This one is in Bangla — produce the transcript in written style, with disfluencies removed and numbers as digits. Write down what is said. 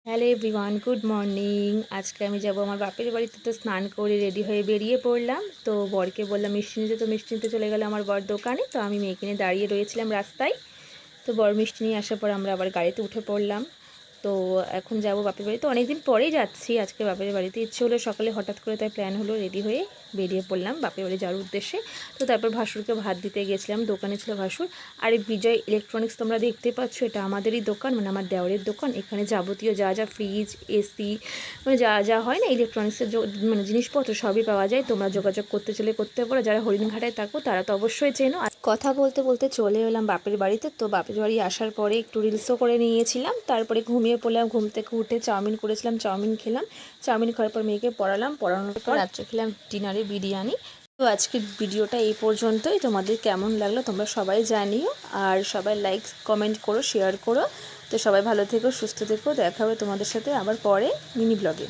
Hello everyone, good morning. আজকে আমি যাব আমার বাপের বাড়িতে। তো স্নান করে রেডি হয়ে বেরিয়ে পড়লাম। তো বরকে বললাম মিষ্টি নিতে, তো মিষ্টি নিতে চলে গেল আমার বর দোকানে। তো আমি মেয়েকে নিয়ে দাঁড়িয়ে রয়েছিলাম রাস্তায়। তো বর মিষ্টি নিয়ে আসার পর আমরা আবার গাড়িতে উঠে পড়লাম। তো এখন যাব বাপের বাড়িতে। অনেকদিন পরেই যাচ্ছি আজকে বাপের বাড়িতে। ইচ্ছে হলো সকালে, হঠাৎ করে তাই প্ল্যান হলো, রেডি হয়ে বেরিয়ে পড়লাম বাপের বাড়ি যাওয়ার উদ্দেশ্যে। তো তারপর ভাসুরকে ভাত দিতে গেছিলাম, দোকানে ছিল ভাসুর। আর এই বিজয় ইলেকট্রনিক্স তোমরা দেখতে পাচ্ছ, এটা আমাদেরই দোকান, মানে আমার দেওরের দোকান। এখানে যাবতীয় যা যা ফ্রিজ, এসি, মানে যা যা হয় না ইলেকট্রনিক্সের মানে জিনিসপত্র সবই পাওয়া যায়। তোমরা যোগাযোগ করতে চলে করতে পারো। যারা হরিণঘাটায় থাকো তারা তো অবশ্যই চেনো। আর কথা বলতে বলতে চলে এলাম বাপের বাড়িতে। তো বাপের বাড়ি আসার পরে একটু রিলসও করে নিয়েছিলাম। তারপরে ঘুমিয়ে পড়লাম। ঘুম থেকে উঠে চাউমিন করেছিলাম, চাউমিন খেলাম। চাউমিন খাওয়ার পর মেয়েকে পড়ালাম, পড়ানোর পর রাত্রে খেলাম ডিনারে বিরিয়ানি। তো আজকের ভিডিওটা এই পর্যন্তই। তোমাদের কেমন লাগলো তোমরা সবাই জানিও। আর সবাই লাইক কমেন্ট করো, শেয়ার করো। তো সবাই ভালো থেকো, সুস্থ থেকো। দেখা হবে তোমাদের সাথে আবার পরে মিনি ব্লগে।